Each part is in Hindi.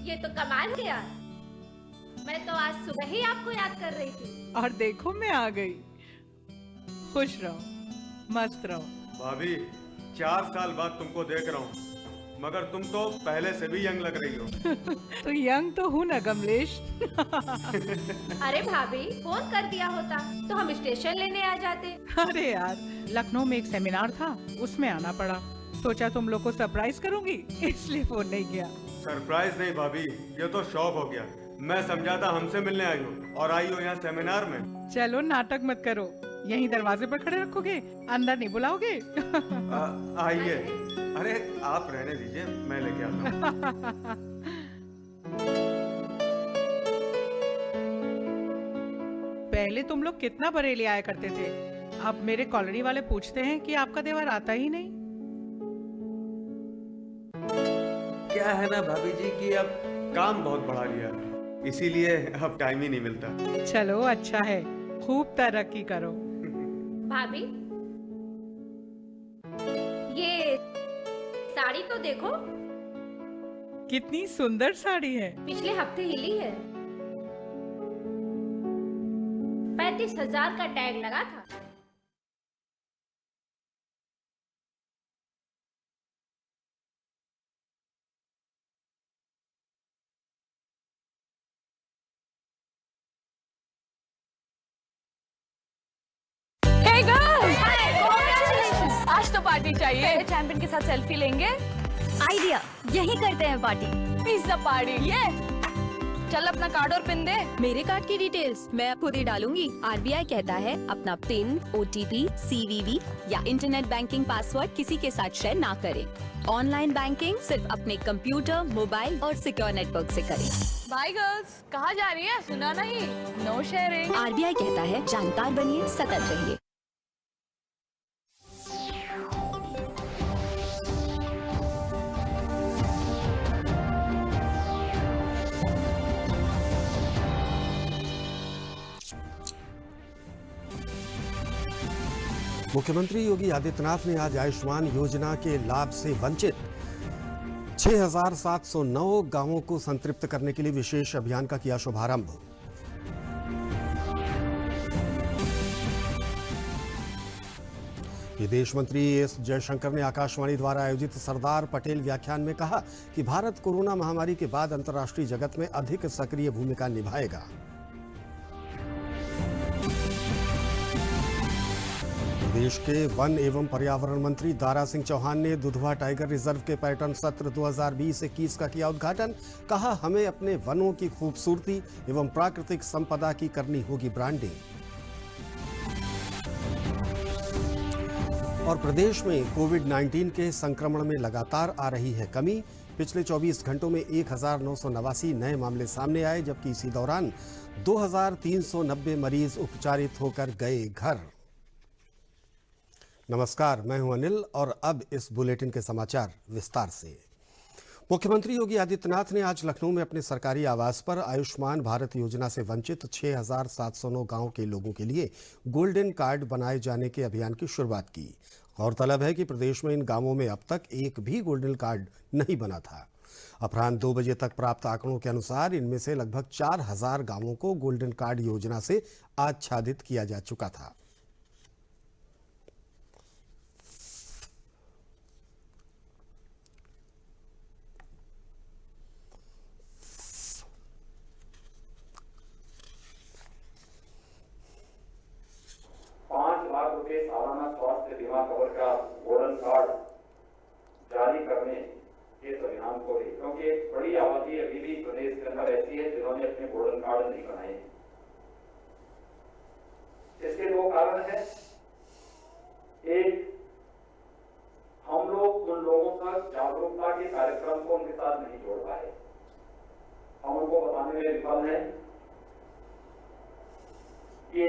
ये तो कमाल है यार। मैं तो आज सुबह ही आपको याद कर रही थी। और देखो मैं आ गई। खुश रहो, मस्त रहो। भाभी 4 साल बाद तुमको देख रहा हूँ, मगर तुम तो पहले से भी यंग लग रही हो। तो यंग तो हूँ ना कमलेश। अरे भाभी, फोन कर दिया होता तो हम स्टेशन लेने आ जाते। अरे यार, लखनऊ में एक सेमिनार था, उसमें आना पड़ा। सोचा तुम लोग को सरप्राइज करूंगी, इसलिए फोन नहीं किया। सरप्राइज नहीं भाभी, ये तो शौक हो गया। मैं समझा था हमसे मिलने आई हो और आई हो यहाँ सेमिनार में। चलो नाटक मत करो, यहीं दरवाजे पर खड़े रखोगे, अंदर नहीं बुलाओगे? आइए। अरे आप रहने दीजिए, मैं लेके आता हूँ। पहले तुम लोग कितना बरेली आया करते थे, अब मेरे कॉलोनी वाले पूछते हैं कि आपका देवर आता ही नहीं। क्या है ना भाभी जी कि अब काम बहुत बढ़ा लिया, इसीलिए अब टाइम ही नहीं मिलता। चलो अच्छा है, खूब तरक्की करो। भाभी, ये साड़ी तो देखो, कितनी सुंदर साड़ी है। पिछले हफ्ते हिली है। 35,000 का टैग लगा था। Hey girls! आज तो पार्टी चाहिए। चैंपियन के साथ सेल्फी लेंगे। आइडिया, यही करते हैं पार्टी। Pizza party. ये चल अपना कार्ड और पिन दे। मेरे कार्ड की डिटेल्स मैं खुद ही डालूंगी। आरबीआई कहता है अपना पिन, ओटीपी, सीवीवी या इंटरनेट बैंकिंग पासवर्ड किसी के साथ शेयर ना करें। ऑनलाइन बैंकिंग सिर्फ अपने कंप्यूटर, मोबाइल और सिक्योर नेटवर्क से करें। बाय गर्ल्स, कहाँ जा रही है? सुना नहीं? No sharing. आरबीआई कहता है जानकार बनिए, सतर्क रहिए। मुख्यमंत्री योगी आदित्यनाथ ने आज आयुष्मान योजना के लाभ से वंचित 6,709 गांवों को संतृप्त करने के लिए विशेष अभियान का किया शुभारंभ। विदेश मंत्री एस जयशंकर ने आकाशवाणी द्वारा आयोजित सरदार पटेल व्याख्यान में कहा कि भारत कोरोना महामारी के बाद अंतर्राष्ट्रीय जगत में अधिक सक्रिय भूमिका निभाएगा। देश के वन एवं पर्यावरण मंत्री दारा सिंह चौहान ने दुधवा टाइगर रिजर्व के पर्यटन सत्र 2020-21 का किया उद्घाटन। कहा, हमें अपने वनों की खूबसूरती एवं प्राकृतिक संपदा की करनी होगी ब्रांडिंग। और प्रदेश में कोविड-19 के संक्रमण में लगातार आ रही है कमी। पिछले 24 घंटों में 1,989 नए मामले सामने आए, जबकि इसी दौरान 2,390 मरीज उपचारित होकर गए घर। नमस्कार, मैं हूं अनिल और अब इस बुलेटिन के समाचार विस्तार से। मुख्यमंत्री योगी आदित्यनाथ ने आज लखनऊ में अपने सरकारी आवास पर आयुष्मान भारत योजना से वंचित 6,709 गांव के लोगों के लिए गोल्डन कार्ड बनाए जाने के अभियान की शुरुआत की। गौरतलब है कि प्रदेश में इन गांवों में अब तक एक भी गोल्डन कार्ड नहीं बना था। अपराह्न 2 बजे तक प्राप्त आंकड़ों के अनुसार इनमें से लगभग 4,000 गांवों को गोल्डन कार्ड योजना से आच्छादित किया जा चुका था। ₹5 लाख सालाना स्वास्थ्य बीमा कवर का गोल्डन कार्ड जारी करने के संविधान को ले, क्योंकि एक बड़ी आबादी अभी भी प्रदेश के अंदर ऐसी है जिन्होंने अपने गोल्डन कार्ड नहीं बनाए। इसके 2 कारण हैं। एक, हम लोग उन लोगों तक जागरूकता के कार्यक्रम को उनके साथ नहीं जोड़ पाए। हम उनको बताने में विफल हैं कि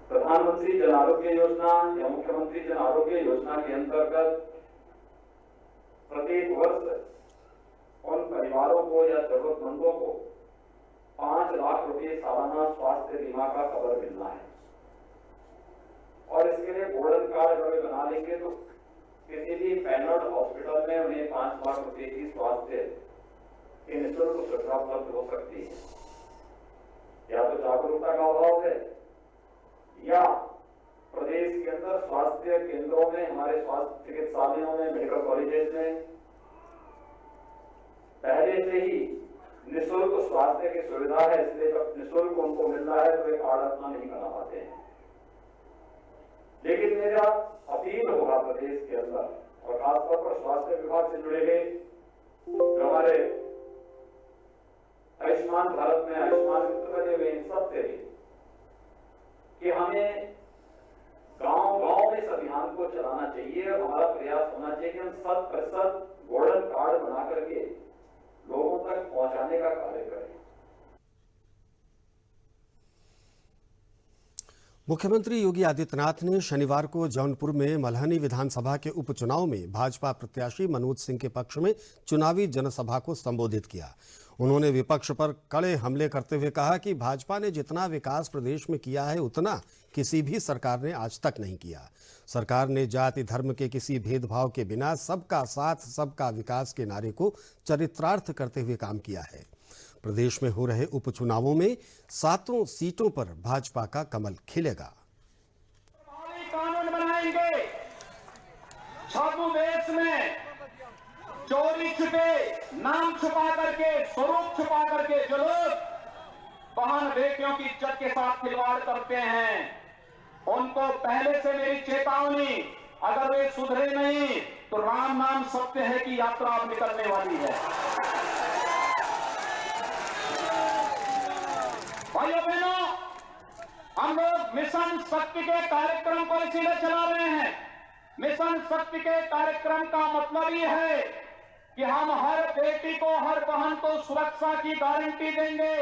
प्रधानमंत्री जन आरोग्य योजना या मुख्यमंत्री जन आरोग्य योजना के अंतर्गत प्रत्येक वर्ष उन परिवारों को या जरूरतमंदों को ₹5 लाख सालाना स्वास्थ्य बीमा का कवर मिलना है। और इसके लिए गोल्डन कार्ड अगर बना लेंगे तो किसी भी पैनल हॉस्पिटल में उन्हें 5 लाख रुपए की स्वास्थ्य की निःशुल्क सुविधा उपलब्ध हो सकती है। या तो जागरूकता का अभाव है या प्रदेश के अंदर स्वास्थ्य केंद्रों में, हमारे स्वास्थ्य चिकित्सालयों में, मेडिकल कॉलेजेस में पहले से ही निःशुल्क स्वास्थ्य की सुविधा है, इसलिए जब निःशुल्क उनको मिल रहा है तो वे कार्ड अपना नहीं बना पाते हैं। लेकिन मेरा अपील होगा प्रदेश के अंदर और खासतौर पर स्वास्थ्य विभाग से जुड़े हुए जो हमारे आयुष्मान भारत में आयुष्मान मित्र बने हुए इन सब से कि हमें गांव-गांव में इस अभियान को चलाना चाहिए और हमारा प्रयास होना चाहिए कि हम 100% गोल्डन कार्ड बना करके लोगों तक पहुंचाने का कार्य करें। मुख्यमंत्री योगी आदित्यनाथ ने शनिवार को जौनपुर में मल्हनी विधानसभा के उपचुनाव में भाजपा प्रत्याशी मनोज सिंह के पक्ष में चुनावी जनसभा को संबोधित किया। उन्होंने विपक्ष पर कड़े हमले करते हुए कहा कि भाजपा ने जितना विकास प्रदेश में किया है उतना किसी भी सरकार ने आज तक नहीं किया। सरकार ने जाति धर्म के किसी भेदभाव के बिना सबका साथ सबका विकास के नारे को चरितार्थ करते हुए काम किया है। प्रदेश में हो रहे उपचुनावों में 7 सीटों पर भाजपा का कमल खिलेगा। कानून बनाएंगे, छद्म में चोरी छुपे, नाम छुपा करके, स्वरूप छुपा करके जो लोग बहन बेटियों की इज्जत के साथ खिलवाड़ करते हैं, उनको पहले से मेरी चेतावनी, अगर वे सुधरे नहीं तो राम नाम सत्य है की यात्रा अब निकलने वाली है। भाइयों बहनों, हम लोग मिशन शक्ति के कार्यक्रम को इसीलिए चला रहे हैं। मिशन शक्ति के कार्यक्रम का मतलब ये है कि हम हर बेटी को, हर बहन को सुरक्षा की गारंटी देंगे,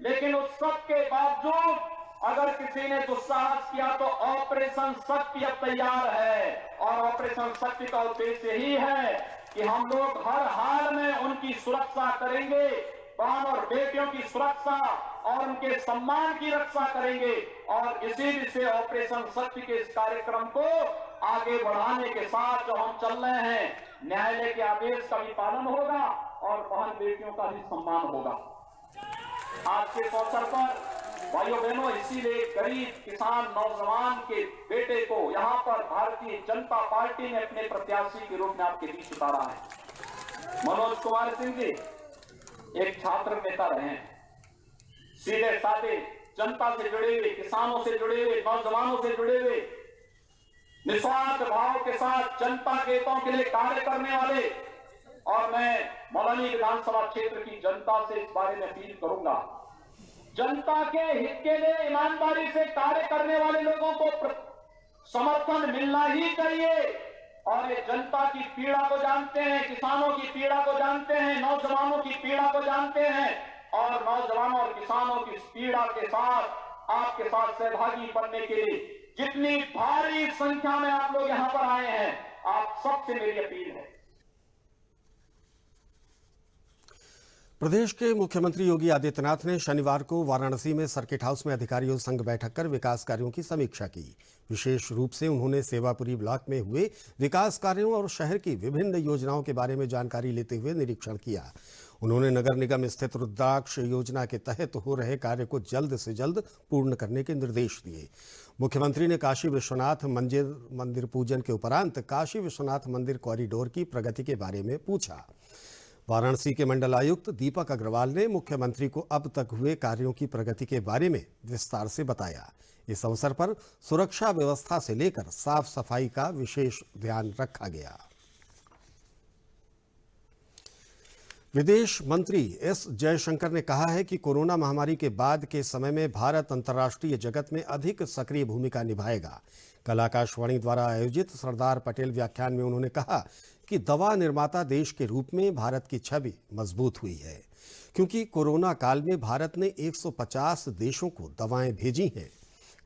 लेकिन उस सब के बावजूद अगर किसी ने दुस्साहस किया तो ऑपरेशन शक्ति अब तैयार है। और ऑपरेशन शक्ति का उद्देश्य यही है कि हम लोग हर हाल में उनकी सुरक्षा करेंगे, बहन और बेटियों की सुरक्षा और उनके सम्मान की रक्षा करेंगे। और इसी से ऑपरेशन शक्ति के इस कार्यक्रम को आगे बढ़ाने के साथ जो हम चल रहे हैं, न्यायालय के आदेश का भी पालन होगा और बहन बेटियों का भी सम्मान होगा। आज के अवसर पर भाइयों बहनों, इसीलिए गरीब किसान नौजवान के बेटे को यहाँ पर भारतीय जनता पार्टी ने अपने प्रत्याशी के रूप में आपके बीच उतारा है। मनोज कुमार सिंह जी एक छात्र नेता रहे हैं, सीधे साधे जनता से जुड़े हुए, किसानों से जुड़े हुए, नौजवानों से जुड़े हुए, निस्वार्थ भाव के साथ जनता के हितों के लिए कार्य करने वाले। और मैं मल्हनी विधानसभा क्षेत्र की जनता से इस बारे में अपील करूंगा, जनता के हित के लिए ईमानदारी से कार्य करने वाले लोगों को समर्थन मिलना ही चाहिए। और ये जनता की पीड़ा को जानते हैं, किसानों की पीड़ा को जानते हैं, नौजवानों की पीड़ा को जानते हैं। और नौजवानों और किसानों की इस पीड़ा के साथ आपके साथ सहभागी बनने के लिए जितनी भारी संख्या में आप लोग यहां पर आए हैं, आप सबसे मेरी अपील है। प्रदेश के मुख्यमंत्री योगी आदित्यनाथ ने शनिवार को वाराणसी में सर्किट हाउस में अधिकारियों संग बैठक कर विकास कार्यों की समीक्षा की। विशेष रूप से उन्होंने सेवापुरी ब्लॉक में हुए विकास कार्यों और शहर की विभिन्न योजनाओं के बारे में जानकारी लेते हुए निरीक्षण किया। उन्होंने नगर निगम स्थित रुद्राक्ष योजना के तहत हो रहे कार्य को जल्द से जल्द पूर्ण करने के निर्देश दिए। मुख्यमंत्री ने काशी विश्वनाथ मंदिर पूजन के उपरांत काशी विश्वनाथ मंदिर कॉरिडोर की प्रगति के बारे में पूछा। वाराणसी के मंडल आयुक्त दीपक अग्रवाल ने मुख्यमंत्री को अब तक हुए कार्यों की प्रगति के बारे में विस्तार से बताया। इस अवसर पर सुरक्षा व्यवस्था से लेकर साफ सफाई का विशेष ध्यान रखा गया। विदेश मंत्री एस जयशंकर ने कहा है कि कोरोना महामारी के बाद के समय में भारत अंतर्राष्ट्रीय जगत में अधिक सक्रिय भूमिका निभाएगा। कल आकाशवाणी द्वारा आयोजित सरदार पटेल व्याख्यान में उन्होंने कहा कि दवा निर्माता देश के रूप में भारत की छवि मजबूत हुई है, क्योंकि कोरोना काल में भारत ने 150 देशों को दवाएं भेजी हैं।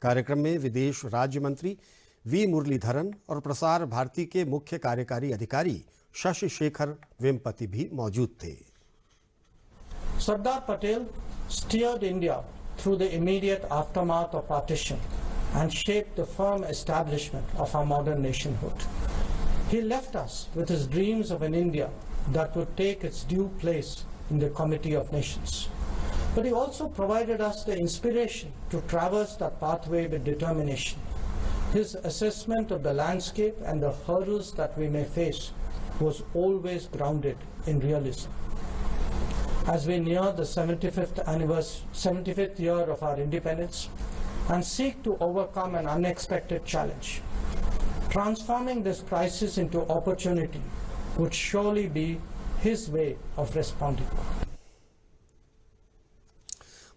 कार्यक्रम में विदेश राज्य मंत्री वी मुरलीधरन और प्रसार भारती के मुख्य कार्यकारी अधिकारी शशि शेखर वेम्पति भी मौजूद थे। Sardar Patel steered India through the immediate aftermath of partition and shaped the firm establishment of our modern nationhood. He left us with his dreams of an India that would take its due place in the Committee of Nations. But he also provided us the inspiration to traverse that pathway with determination. His assessment of the landscape and the hurdles that we may face was always grounded in realism. As we near the 75th year of our independence and seek to overcome an unexpected challenge, transforming this crisis into opportunity would surely be his way of responding.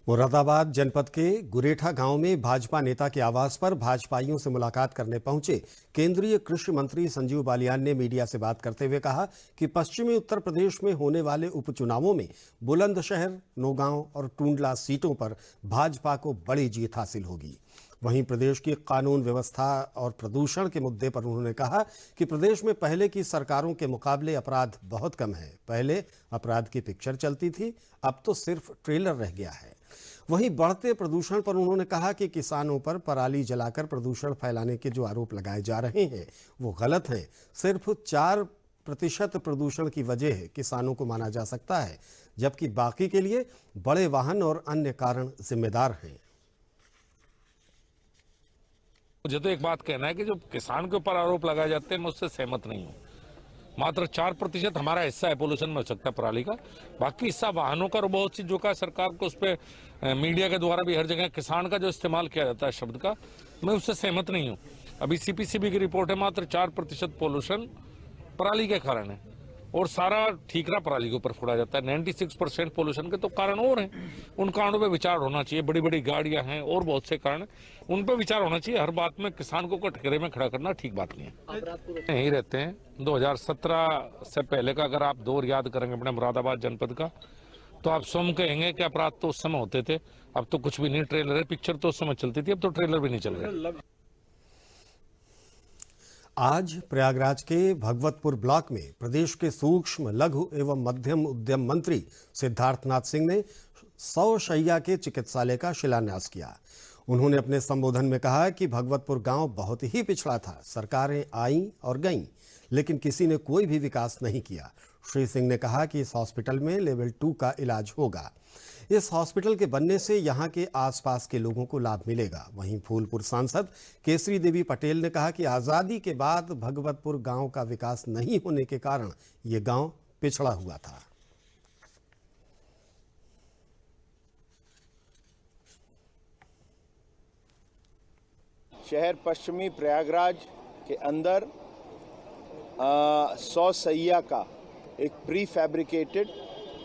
Moradabad जनपद के गुरेठा गांव में भाजपा नेता के आवास पर भाजपाइयों से मुलाकात करने पहुंचे केंद्रीय कृषि मंत्री संजीव बालियान ने मीडिया से बात करते हुए कहा कि पश्चिमी उत्तर प्रदेश में होने वाले उपचुनावों में बुलंदशहर, नौगांव और टूंडला सीटों पर भाजपा को बड़ी जीत हासिल होगी। वहीं प्रदेश की कानून व्यवस्था और प्रदूषण के मुद्दे पर उन्होंने कहा कि प्रदेश में पहले की सरकारों के मुकाबले अपराध बहुत कम है। पहले अपराध की पिक्चर चलती थी, अब तो सिर्फ ट्रेलर रह गया है। वहीं बढ़ते प्रदूषण पर उन्होंने कहा कि किसानों पर पराली जलाकर प्रदूषण फैलाने के जो आरोप लगाए जा रहे हैं वो गलत हैं। सिर्फ 4% प्रदूषण की वजह किसानों को माना जा सकता है, जबकि बाकी के लिए बड़े वाहन और अन्य कारण जिम्मेदार हैं। मुझे तो एक बात कहना है कि जो किसान के ऊपर आरोप लगाए जाते हैं मैं उससे सहमत नहीं हूँ। मात्र 4% हमारा हिस्सा है पोल्यूशन में हो सकता है पराली का, बाकी हिस्सा वाहनों का और बहुत सी जो का सरकार को उस पर मीडिया के द्वारा भी हर जगह किसान का जो इस्तेमाल किया जाता है शब्द का, मैं उससे सहमत नहीं हूँ। अभी सीपीसीबी की रिपोर्ट है मात्र 4% पोल्यूशन पराली के कारण है और सारा ठीकरा पराली के ऊपर फोड़ा जाता है। 96% पोल्यूशन के तो कारण और हैं, उन कारणों पे विचार होना चाहिए। बड़ी बड़ी गाड़ियां हैं और बहुत से कारण, उन पे विचार होना चाहिए। हर बात में किसान को कटघरे में खड़ा करना ठीक बात नहीं है। यहीं रहते हैं 2017 से पहले का अगर आप दौर याद करेंगे अपने मुरादाबाद जनपद का, तो आप स्वयं कहेंगे कि अपराध तो उस समय होते थे, अब तो कुछ भी नहीं। ट्रेलर है, पिक्चर तो उस समय चलती थी, अब तो ट्रेलर भी नहीं चल रहे। आज प्रयागराज के भगवतपुर ब्लॉक में प्रदेश के सूक्ष्म, लघु एवं मध्यम उद्यम मंत्री सिद्धार्थनाथ सिंह ने 100 शैय्या के चिकित्सालय का शिलान्यास किया। उन्होंने अपने संबोधन में कहा कि भगवतपुर गांव बहुत ही पिछड़ा था। सरकारें आईं और गईं, लेकिन किसी ने कोई भी विकास नहीं किया। श्री सिंह ने कहा कि इस हॉस्पिटल में लेवल 2 का इलाज होगा। इस हॉस्पिटल के बनने से यहां के आसपास के लोगों को लाभ मिलेगा। वहीं फूलपुर सांसद केसरी देवी पटेल ने कहा कि आज़ादी के बाद भगवतपुर गांव का विकास नहीं होने के कारण ये गांव पिछड़ा हुआ था। शहर पश्चिमी प्रयागराज के अंदर 100 शैय्या का एक प्री फैब्रिकेटेड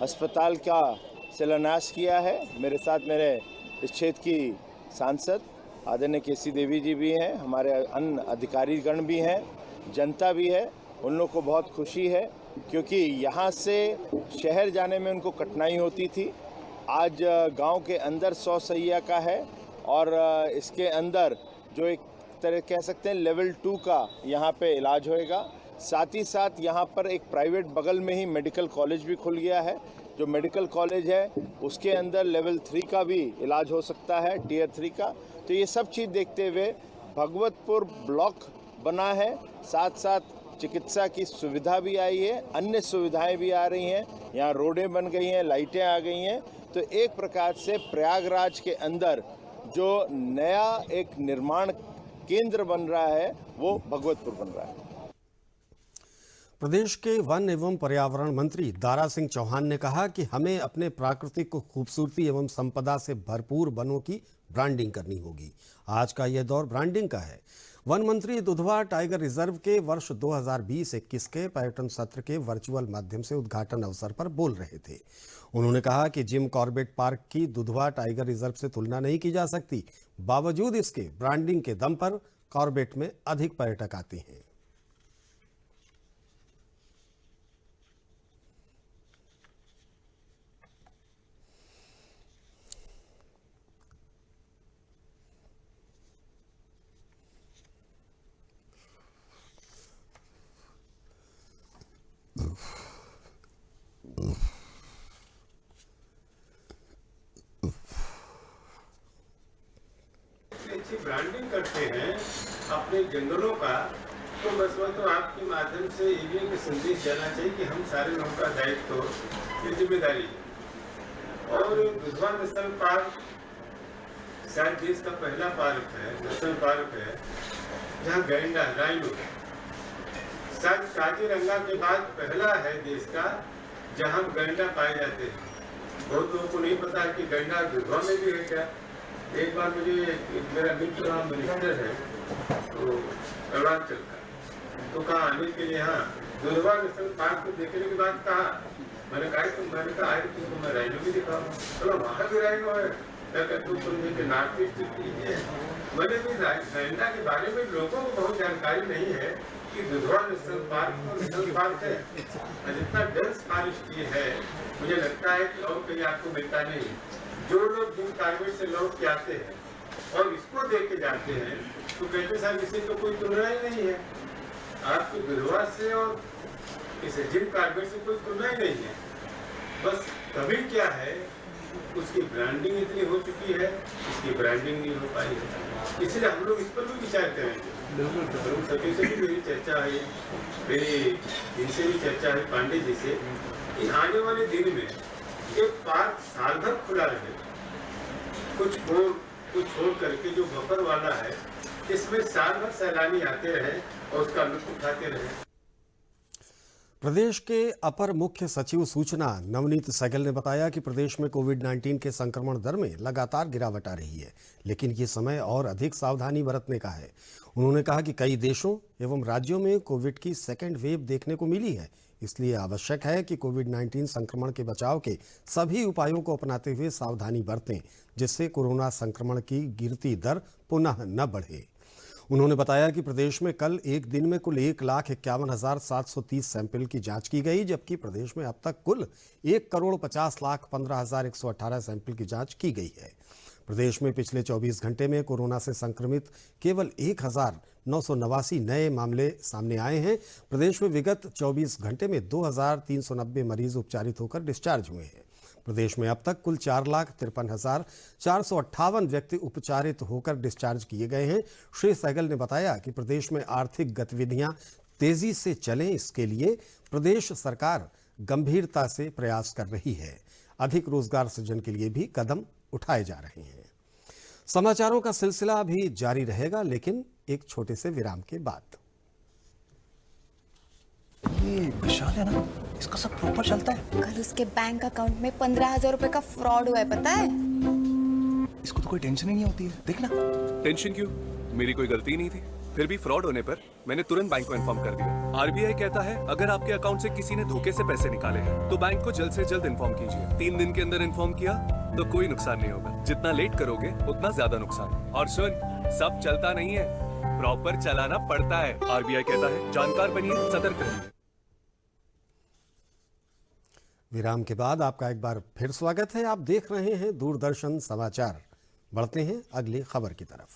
अस्पताल का शिलान्यास किया है। मेरे साथ मेरे इस क्षेत्र की सांसद आदरणीय केसी देवी जी भी हैं, हमारे अन्य अधिकारीगण भी हैं, जनता भी है। उन लोगों को बहुत खुशी है क्योंकि यहाँ से शहर जाने में उनको कठिनाई होती थी। आज गांव के अंदर 100 शैय्या का है और इसके अंदर जो एक तरह कह सकते हैं लेवल 2 का यहाँ पे इलाज होएगा। साथ ही साथ यहाँ पर एक प्राइवेट बगल में ही मेडिकल कॉलेज भी खुल गया है। जो मेडिकल कॉलेज है उसके अंदर लेवल 3 का भी इलाज हो सकता है, टियर 3 का। तो ये सब चीज़ देखते हुए भगवतपुर ब्लॉक बना है, साथ साथ चिकित्सा की सुविधा भी आई है, अन्य सुविधाएं भी आ रही हैं। यहाँ रोडें बन गई हैं, लाइटें आ गई हैं। तो एक प्रकार से प्रयागराज के अंदर जो नया एक निर्माण केंद्र बन रहा है वो भगवतपुर बन रहा है। प्रदेश के वन एवं पर्यावरण मंत्री दारा सिंह चौहान ने कहा कि हमें अपने प्राकृतिक खूबसूरती एवं संपदा से भरपूर वनों की ब्रांडिंग करनी होगी। आज का यह दौर ब्रांडिंग का है। वन मंत्री दुधवा टाइगर रिजर्व के वर्ष 2020-21 के पर्यटन सत्र के वर्चुअल माध्यम से उद्घाटन अवसर पर बोल रहे थे। उन्होंने कहा कि जिम कॉर्बेट पार्क की दुधवा टाइगर रिजर्व से तुलना नहीं की जा सकती। बावजूद इसके ब्रांडिंग के दम पर कॉर्बेट में अधिक पर्यटक आते हैं। ब्रांडिंग करते हैं अपने जंगलों का, तो बस वो तो आपके माध्यम से ये भी संदेश जाना चाहिए कि हम सारे लोगों का दायित्व ये जिम्मेदारी है। और दुधवा नेशनल पार्क शायद देश का पहला पार्क है, नेशनल पार्क है जहाँ गैंडा राइनो शायद काजीरंगा के बाद पहला है देश का जहाँ गैंडा पाए जाते हैं। बहुत लोगों को नहीं पता है कि गैंडा दुधवा में भी है क्या। एक बार मुझे मेरा मित्र वहाँ मिनिस्टर है तो अरुणाचल का, तो कहा आने के लिए यहाँ दुधवा नेशनल पार्क को देखने के बाद कहा, मैंने कहा आए तुमको मैं राइनो भी दिखाऊँ। चलो वहाँ भी राइनो है, तुम समझे कि नॉर्थ ईस्ट लीजिए। मैंने भी गैंडा के बारे में लोगों को बहुत जानकारी नहीं है कि दुधवा नेशनल पार्क और नेशनल पार्क है। जितना डेंस फॉरेस्ट ये है मुझे लगता है कि और कहीं आपको मिलता नहीं। जो लोग जिन कार्बेट से लौट के आते हैं और इसको देख के जाते हैं तो कहते साहब इससे तो कोई तुलना ही नहीं है। आपकी दुधवा से और इस जिम कार्बेट से कोई तुलना ही नहीं है। बस कभी क्या है उसकी ब्रांडिंग इतनी हो चुकी है, इसकी ब्रांडिंग नहीं हो पाई है। इसलिए हम लोग इस पर भी विचार करेंगे। बिल्कुल सभी से भी मेरी चर्चा है, मेरी इनसे भी चर्चा है पांडे जी से कि आने वाले दिन में ये पार्क साल भर खुला रहे। कुछ छोड़ करके जो बफर वाला है इसमें साल भर सैलानी आते रहे और उसका लुत्फ उठाते रहे। प्रदेश के अपर मुख्य सचिव सूचना नवनीत सहगल ने बताया कि प्रदेश में कोविड-19 के संक्रमण दर में लगातार गिरावट आ रही है, लेकिन ये समय और अधिक सावधानी बरतने का है। उन्होंने कहा कि कई देशों एवं राज्यों में कोविड की सेकेंड वेव देखने को मिली है, इसलिए आवश्यक है कि कोविड-19 संक्रमण के बचाव के सभी उपायों को अपनाते हुए सावधानी बरतें, जिससे कोरोना संक्रमण की गिरती दर पुनः न बढ़े। उन्होंने बताया कि प्रदेश में कल एक दिन में कुल 1,51,730 सैंपल की जांच की गई, जबकि प्रदेश में अब तक कुल 1,50,15,118 सैंपल की जांच की गई है। प्रदेश में पिछले 24 घंटे में कोरोना से संक्रमित केवल 1,989 नए मामले सामने आए हैं। प्रदेश में विगत 24 घंटे में 2,390 मरीज उपचारित होकर डिस्चार्ज हुए हैं। प्रदेश में अब तक कुल 4,53,458 व्यक्ति उपचारित होकर डिस्चार्ज किए गए हैं। श्री सहगल ने बताया कि प्रदेश में आर्थिक गतिविधियां तेजी से चलें, इसके लिए प्रदेश सरकार गंभीरता से प्रयास कर रही है। अधिक रोजगार सृजन के लिए भी कदम उठाए जा रहे हैं। समाचारों का सिलसिला अभी जारी रहेगा, लेकिन एक छोटे से विराम के बाद। ये विशाल है ना, इसका सब प्रॉपर चलता है। कल उसके बैंक अकाउंट में 15,000 रुपए का फ्रॉड हुआ है, पता है? इसको तो कोई टेंशन ही नहीं होती है, देखना। टेंशन क्यों? मेरी कोई गलती नहीं थी। फिर भी फ्रॉड होने पर मैंने तुरंत बैंक को इन्फॉर्म कर दिया। आरबीआई कहता है अगर आपके अकाउंट से किसी ने धोखे से पैसे निकाले हैं तो बैंक को जल्द से जल्द इन्फॉर्म कीजिए। 3 दिन के अंदर इन्फॉर्म किया तो कोई नुकसान नहीं होगा। जितना लेट करोगे उतना ज्यादा नुकसान। और सुन, सब चलता नहीं है, प्रॉपर चलाना पड़ता है। आरबीआई कहता है जानकार बनिए, सतर्क रहिए। विराम के बाद आपका एक बार फिर स्वागत है। आप देख रहे हैं दूरदर्शन समाचार। बढ़ते हैं अगली खबर की तरफ।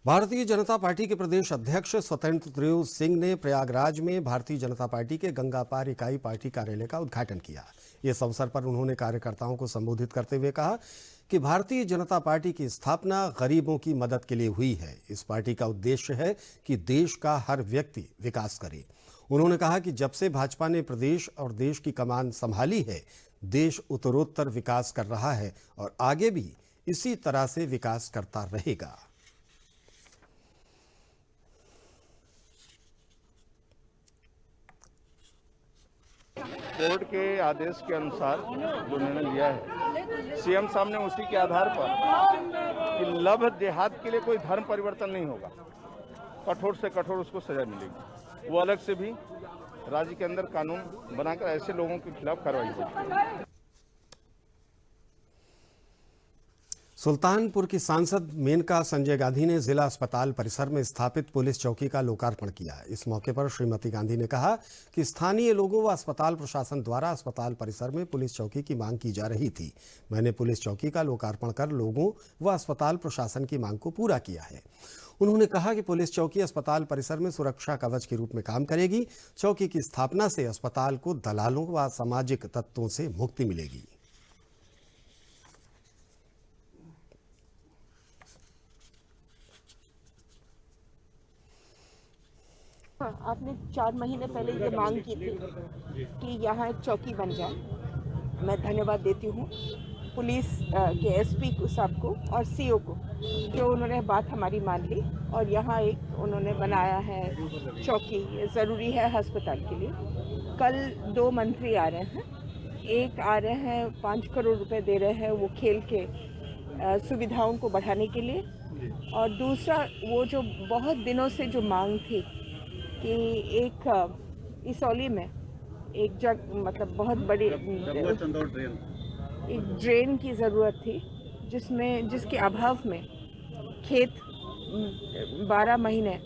भारतीय जनता पार्टी के प्रदेश अध्यक्ष स्वतंत्र देव सिंह ने प्रयागराज में भारतीय जनता पार्टी के गंगा पार इकाई पार्टी कार्यालय का उद्घाटन किया। इस अवसर पर उन्होंने कार्यकर्ताओं को संबोधित करते हुए कहा कि भारतीय जनता पार्टी की स्थापना गरीबों की मदद के लिए हुई है। इस पार्टी का उद्देश्य है कि देश का हर व्यक्ति विकास करे। उन्होंने कहा कि जब से भाजपा ने प्रदेश और देश की कमान संभाली है, देश उत्तरोत्तर विकास कर रहा है और आगे भी इसी तरह से विकास करता रहेगा। कोर्ट के आदेश के अनुसार जो निर्णय लिया है सीएम साहब ने, उसी के आधार पर कि लभ देहात के लिए कोई धर्म परिवर्तन नहीं होगा, कठोर से कठोर उसको सजा मिलेगी। वो अलग से भी राज्य के अंदर कानून बनाकर ऐसे लोगों के खिलाफ कार्रवाई होगी। सुल्तानपुर की सांसद मेनका संजय गांधी ने जिला अस्पताल परिसर में स्थापित पुलिस चौकी का लोकार्पण किया। इस मौके पर श्रीमती गांधी ने कहा कि स्थानीय लोगों व अस्पताल प्रशासन द्वारा अस्पताल परिसर में पुलिस चौकी की मांग की जा रही थी। मैंने पुलिस चौकी का लोकार्पण कर लोगों व अस्पताल प्रशासन की मांग को पूरा किया है। उन्होंने कहा कि पुलिस चौकी अस्पताल परिसर में सुरक्षा कवच के रूप में काम करेगी। चौकी की स्थापना से अस्पताल को दलालों व असामाजिक तत्वों से मुक्ति मिलेगी। आपने 4 महीने पहले ये मांग की थी कि यहाँ एक चौकी बन जाए। मैं धन्यवाद देती हूँ पुलिस के एसपी को साहब को और सीओ को, जो उन्होंने बात हमारी मान ली और यहाँ एक उन्होंने बनाया है चौकी। ये ज़रूरी है अस्पताल के लिए। कल 2 मंत्री आ रहे हैं, एक आ रहे हैं 5 करोड़ रुपए दे रहे हैं वो खेल के सुविधाओं को बढ़ाने के लिए, और दूसरा वो जो बहुत दिनों से जो मांग थी कि एक इसौली में एक मतलब बहुत बड़ी एक ड्रेन की ज़रूरत थी, जिसके अभाव में खेत 12 महीने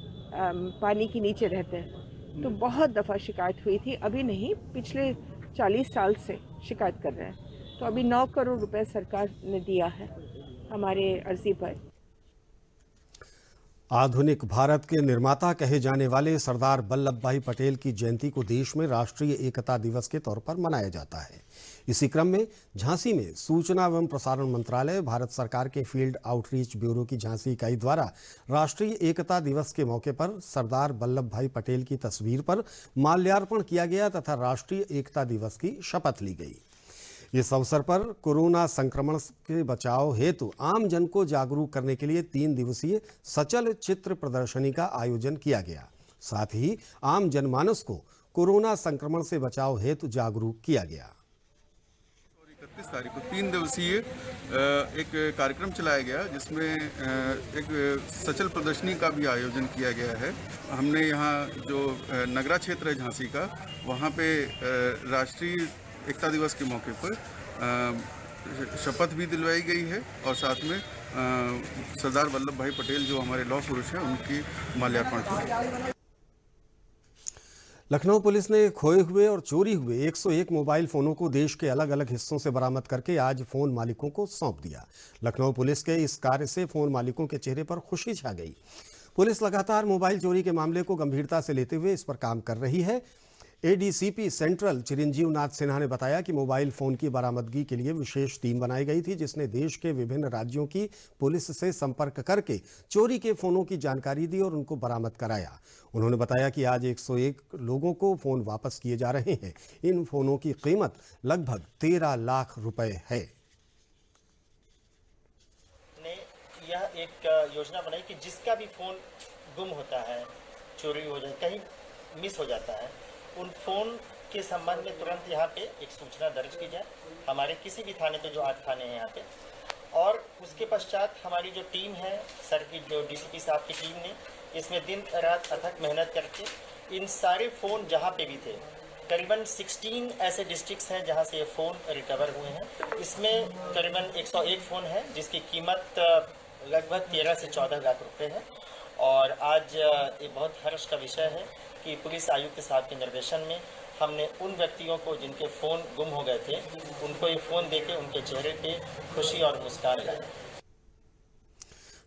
पानी के नीचे रहते हैं। तो बहुत दफ़ा शिकायत हुई थी, अभी नहीं, पिछले 40 साल से शिकायत कर रहे हैं। तो अभी 9 करोड़ रुपए सरकार ने दिया है हमारे अर्जी पर। आधुनिक भारत के निर्माता कहे जाने वाले सरदार वल्लभ भाई पटेल की जयंती को देश में राष्ट्रीय एकता दिवस के तौर पर मनाया जाता है। इसी क्रम में झांसी में सूचना एवं प्रसारण मंत्रालय, भारत सरकार के फील्ड आउटरीच ब्यूरो की झांसी इकाई द्वारा राष्ट्रीय एकता दिवस के मौके पर सरदार वल्लभ भाई पटेल की तस्वीर पर माल्यार्पण किया गया तथा राष्ट्रीय एकता दिवस की शपथ ली गई। इस अवसर पर कोरोना संक्रमण के बचाव हेतु आम जन को जागरूक करने के लिए 3 दिवसीय सचल चित्र प्रदर्शनी का आयोजन किया गया। साथ ही आम जनमानस को कोरोना संक्रमण से बचाव हेतु जागरूक किया गया। 31 तारीख को 3 दिवसीय एक कार्यक्रम चलाया गया, जिसमें एक सचल प्रदर्शनी का भी आयोजन किया गया है। हमने यहाँ जो नगरा क्षेत्र है झांसी का, वहाँ पे राष्ट्रीय एकता दिवस के मौके पर शपथ भी दिलवाई गई है और साथ में सरदार वल्लभ भाई पटेल जो हमारे लौह पुरुष हैं उनकी माल्यार्पण की। लखनऊ पुलिस ने खोए हुए और चोरी हुए 101 मोबाइल फोनों को देश के अलग अलग हिस्सों से बरामद करके आज फोन मालिकों को सौंप दिया। लखनऊ पुलिस के इस कार्य से फोन मालिकों के चेहरे पर खुशी छा गई। पुलिस लगातार मोबाइल चोरी के मामले को गंभीरता से लेते हुए इस पर काम कर रही है। एडीसीपी सेंट्रल चिरंजीव नाथ सिन्हा ने बताया कि मोबाइल फोन की बरामदगी के लिए विशेष टीम बनाई गई थी, जिसने देश के विभिन्न राज्यों की पुलिस से संपर्क करके चोरी के फोनों की जानकारी दी और उनको बरामद कराया। उन्होंने बताया कि आज 101 लोगों को फोन वापस किए जा रहे हैं। इन फोनों की कीमत लगभग 13 लाख रुपए है। यह एक योजना बनाई कि जिसका भी फोन गुम होता है, चोरी हो जाए, कहीं मिस हो जाता है, उन फोन के संबंध में तुरंत यहाँ पे एक सूचना दर्ज की जाए हमारे किसी भी थाने पे, जो 8 थाने हैं यहाँ पे, और उसके पश्चात हमारी जो टीम है, सर की जो डीसीपी साहब की टीम ने इसमें दिन रात अथक मेहनत करके इन सारे फ़ोन जहाँ पे भी थे, करीबन 16 ऐसे डिस्ट्रिक्ट्स हैं जहाँ से ये फ़ोन रिकवर हुए हैं। इसमें करीबन 101 फ़ोन है जिसकी कीमत लगभग 13 से 14 लाख रुपए है। और आज ये बहुत हर्ष का विषय है कि पुलिस आयुक्त साहब के निर्देशन में हमने उन व्यक्तियों को जिनके फ़ोन गुम हो गए थे, उनको ये फ़ोन देके उनके चेहरे पे खुशी और मुस्कान लाए।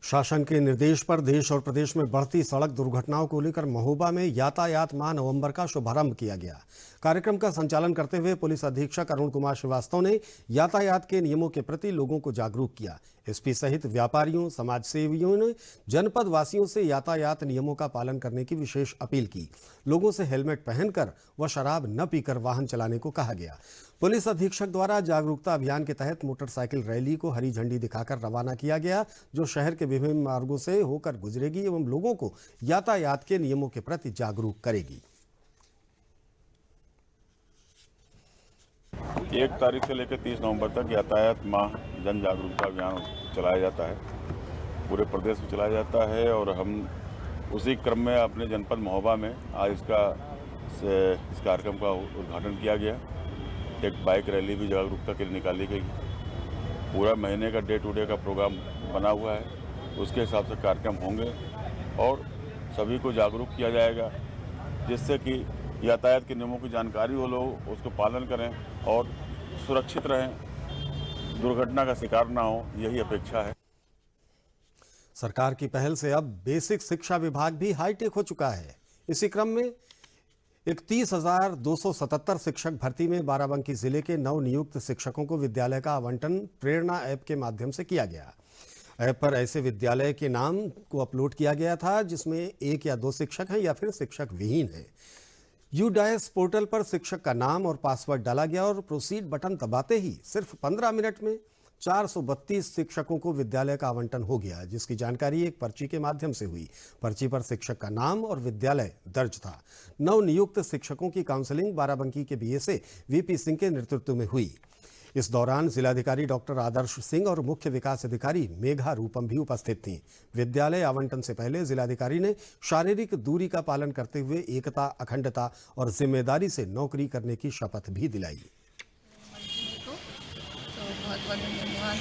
शासन के निर्देश पर देश और प्रदेश में बढ़ती सड़क दुर्घटनाओं को लेकर महोबा में यातायात माह नवंबर का शुभारंभ किया गया। कार्यक्रम का संचालन करते हुए पुलिस अधीक्षक अरुण कुमार श्रीवास्तव ने यातायात के नियमों के प्रति लोगों को जागरूक किया। एसपी सहित व्यापारियों, समाजसेवियों ने जनपद वासियों से यातायात नियमों का पालन करने की विशेष अपील की। लोगों से हेलमेट पहनकर व शराब न पीकर वाहन चलाने को कहा गया। पुलिस अधीक्षक द्वारा जागरूकता अभियान के तहत मोटरसाइकिल रैली को हरी झंडी दिखाकर रवाना किया गया, जो शहर के विभिन्न मार्गों से होकर गुजरेगी एवं लोगों को यातायात के नियमों के प्रति जागरूक करेगी। 1 तारीख से लेकर 30 नवंबर तक यातायात माह जन जागरूकता अभियान चलाया जाता है, पूरे प्रदेश में चलाया जाता है। और हम उसी क्रम में अपने जनपद महोबा में आज इस कार्यक्रम का उद्घाटन किया गया। एक बाइक रैली भी जागरूकता के लिए निकाली गई। पूरा महीने का डे टू डे का प्रोग्राम बना हुआ है, उसके हिसाब से कार्यक्रम होंगे और सभी को जागरूक किया जाएगा, जिससे कि यातायात के नियमों की जानकारी हो, लोग उसको पालन करें और सुरक्षित रहें, दुर्घटना का शिकार ना हो, यही अपेक्षा है। सरकार की पहल से अब बेसिक शिक्षा विभाग भी हाईटेक हो चुका है। इसी क्रम में 31,277 शिक्षक भर्ती में बाराबंकी जिले के नवनियुक्त शिक्षकों को विद्यालय का आवंटन प्रेरणा ऐप के माध्यम से किया गया। ऐप पर ऐसे विद्यालय के नाम को अपलोड किया गया था जिसमें 1 या 2 शिक्षक हैं या फिर शिक्षक विहीन हैं। यूडाइस पोर्टल पर शिक्षक का नाम और पासवर्ड डाला गया और प्रोसीड बटन दबाते ही सिर्फ 15 मिनट में 432 शिक्षकों को विद्यालय का आवंटन हो गया, जिसकी जानकारी एक पर्ची के माध्यम से हुई। पर्ची पर शिक्षक का नाम और विद्यालय दर्ज था। नवनियुक्त शिक्षकों की काउंसलिंग बाराबंकी के बीएसए वीपी सिंह के नेतृत्व में हुई। इस दौरान जिलाधिकारी डॉक्टर आदर्श सिंह और मुख्य विकास अधिकारी मेघा रूपम भी उपस्थित थीं। विद्यालय आवंटन से पहले जिलाधिकारी ने शारीरिक दूरी का पालन करते हुए एकता, अखंडता और जिम्मेदारी से नौकरी करने की शपथ भी दिलाई। बहुत बहुत धन्यवाद।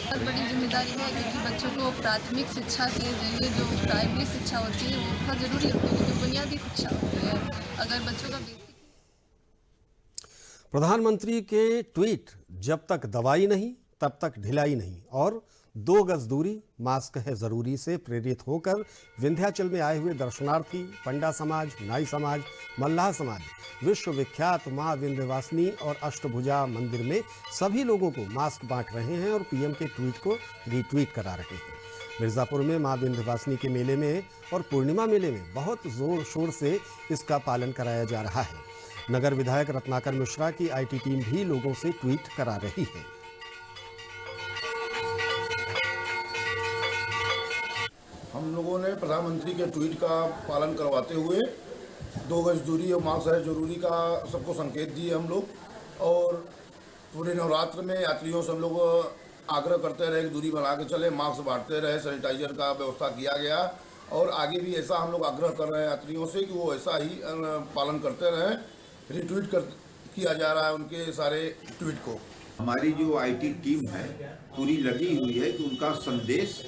बहुत बड़ी जिम्मेदारी है क्योंकि बच्चों को प्राथमिक शिक्षा के जरिए जो प्राइमरी शिक्षा होती है वो बहुत ज़रूरी होती है, क्योंकि बुनियादी शिक्षा होती है। अगर बच्चों का प्रधानमंत्री के ट्वीट जब तक दवाई नहीं तब तक ढिलाई नहीं और 2 गज दूरी मास्क है जरूरी से प्रेरित होकर विंध्याचल में आए हुए दर्शनार्थी, पंडा समाज, नाई समाज, मल्लाह समाज विश्वविख्यात मां विंध्यवासिनी और अष्टभुजा मंदिर में सभी लोगों को मास्क बांट रहे हैं और पीएम के ट्वीट को रीट्वीट करा रहे हैं। मिर्जापुर में मां विंध्यवासिनी के मेले में और पूर्णिमा मेले में बहुत जोर शोर से इसका पालन कराया जा रहा है। नगर विधायक रत्नाकर मिश्रा की आईटी टीम भी लोगों से ट्वीट करा रही है। हम लोगों ने प्रधानमंत्री के ट्वीट का पालन करवाते हुए 2 गज दूरी और मास्क है जरूरी का सबको संकेत दिए हम लोग। और पूरे नवरात्र में यात्रियों से हम लोग आग्रह करते रहे कि दूरी बना के चले, मास्क बांटते रहे, सैनिटाइजर का व्यवस्था किया गया और आगे भी ऐसा हम लोग आग्रह कर रहे हैं यात्रियों से कि वो ऐसा ही पालन करते रहें। रिट्वीट किया जा रहा है उनके सारे ट्वीट को। हमारी जो आईटी टीम है पूरी लगी हुई है कि उनका संदेश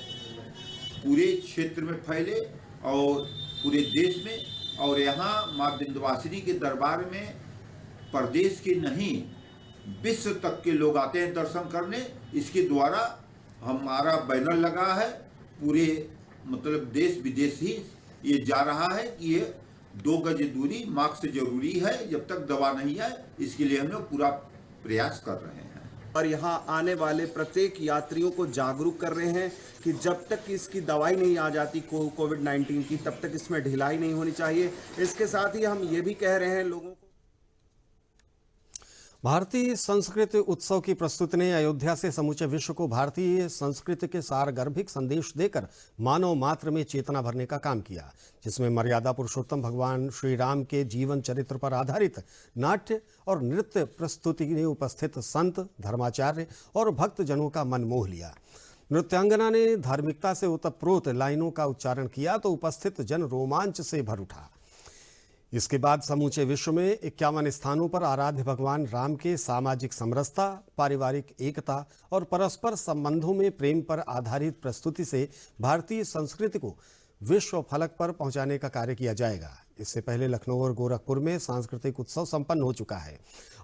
पूरे क्षेत्र में फैले और पूरे देश में, और यहाँ माँ विंध्यवासिनी के दरबार में प्रदेश के नहीं विश्व तक के लोग आते हैं दर्शन करने। इसके द्वारा हमारा बैनर लगा है, पूरे मतलब देश विदेश ही ये जा रहा है कि ये 2 गज दूरी मास्क जरूरी है जब तक दवा नहीं आए। इसके लिए हम लोग पूरा प्रयास कर रहे हैं और यहाँ आने वाले प्रत्येक यात्रियों को जागरूक कर रहे हैं कि जब तक इसकी दवाई नहीं आ जाती कोविड-19 की, तब तक इसमें ढिलाई नहीं होनी चाहिए। इसके साथ ही हम ये भी कह रहे हैं लोगों को। भारतीय संस्कृति उत्सव की प्रस्तुति ने अयोध्या से समूचे विश्व को भारतीय संस्कृति के सारगर्भिक संदेश देकर मानव मात्र में चेतना भरने का काम किया, जिसमें मर्यादा पुरुषोत्तम भगवान श्री राम के जीवन चरित्र पर आधारित नाट्य और नृत्य प्रस्तुति ने उपस्थित संत, धर्माचार्य और भक्तजनों का मन मोह लिया। नृत्यांगना ने धार्मिकता से ओतप्रोत लाइनों का उच्चारण किया तो उपस्थित जन रोमांच से भर उठा। इसके बाद समूचे विश्व में 51 स्थानों पर आराध्य भगवान राम के सामाजिक समरसता, पारिवारिक एकता और परस्पर संबंधों में प्रेम पर आधारित प्रस्तुति से भारतीय संस्कृति को विश्व फलक पर पहुंचाने का कार्य किया जाएगा। इससे पहले लखनऊ और गोरखपुर में सांस्कृतिक उत्सव संपन्न हो चुका है।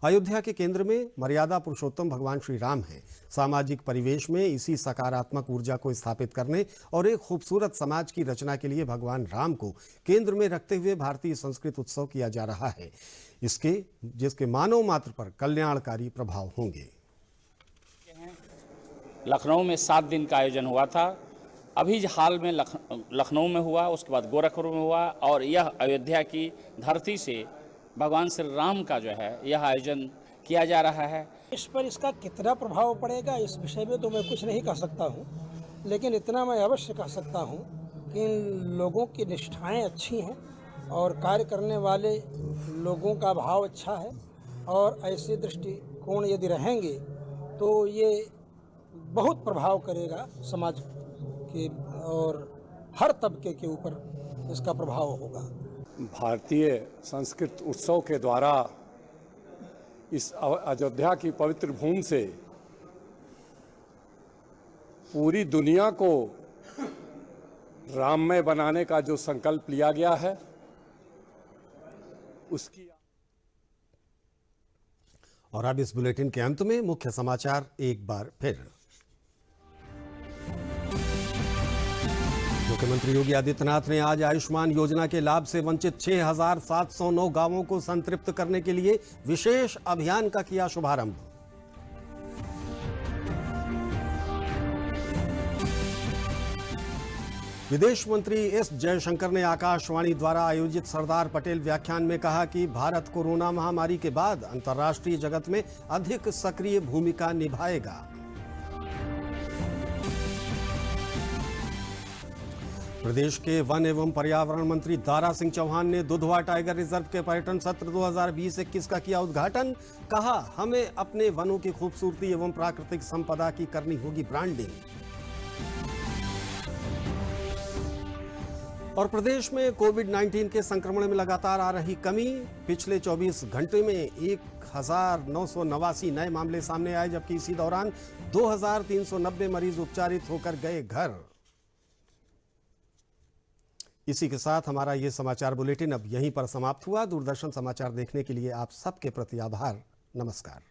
अयोध्या के केंद्र में मर्यादा पुरुषोत्तम भगवान श्री राम हैं। सामाजिक परिवेश में इसी सकारात्मक ऊर्जा को स्थापित करने और एक खूबसूरत समाज की रचना के लिए भगवान राम को केंद्र में रखते हुए भारतीय संस्कृत उत्सव किया जा रहा है, जिसके मानव मात्र पर कल्याणकारी प्रभाव होंगे। लखनऊ में 7 दिन का आयोजन हुआ था। अभी हाल में लखनऊ में हुआ, उसके बाद गोरखपुर में हुआ और यह अयोध्या की धरती से भगवान श्री राम का जो है यह आयोजन किया जा रहा है। इस पर इसका कितना प्रभाव पड़ेगा इस विषय में तो मैं कुछ नहीं कह सकता हूँ, लेकिन इतना मैं अवश्य कह सकता हूँ कि इन लोगों की निष्ठाएं अच्छी हैं और कार्य करने वाले लोगों का भाव अच्छा है और ऐसे दृष्टिकोण यदि रहेंगे तो ये बहुत प्रभाव करेगा समाज के और हर तबके के ऊपर इसका प्रभाव होगा। भारतीय संस्कृत उत्सव के द्वारा इस अयोध्या की पवित्र भूमि से पूरी दुनिया को राममय बनाने का जो संकल्प लिया गया है उसकी। और अब इस बुलेटिन के अंत में मुख्य समाचार एक बार फिर। मुख्यमंत्री योगी आदित्यनाथ ने आज आयुष्मान योजना के लाभ से वंचित 6,709 गांवों को संतृप्त करने के लिए विशेष अभियान का किया शुभारंभ। विदेश मंत्री एस जयशंकर ने आकाशवाणी द्वारा आयोजित सरदार पटेल व्याख्यान में कहा कि भारत कोरोना महामारी के बाद अंतर्राष्ट्रीय जगत में अधिक सक्रिय भूमिका निभाएगा। प्रदेश के वन एवं पर्यावरण मंत्री दारा सिंह चौहान ने दुधवा टाइगर रिजर्व के पर्यटन सत्र 2020-21 का किया उद्घाटन। कहा, हमें अपने वनों की खूबसूरती एवं प्राकृतिक संपदा की करनी होगी ब्रांडिंग। और प्रदेश में कोविड-19 के संक्रमण में लगातार आ रही कमी। पिछले 24 घंटे में 1989 नए मामले सामने आए, जबकि इसी दौरान 2390 मरीज उपचारित होकर गए घर। इसी के साथ हमारा ये समाचार बुलेटिन अब यहीं पर समाप्त हुआ। दूरदर्शन समाचार देखने के लिए आप सबके प्रति आभार। नमस्कार।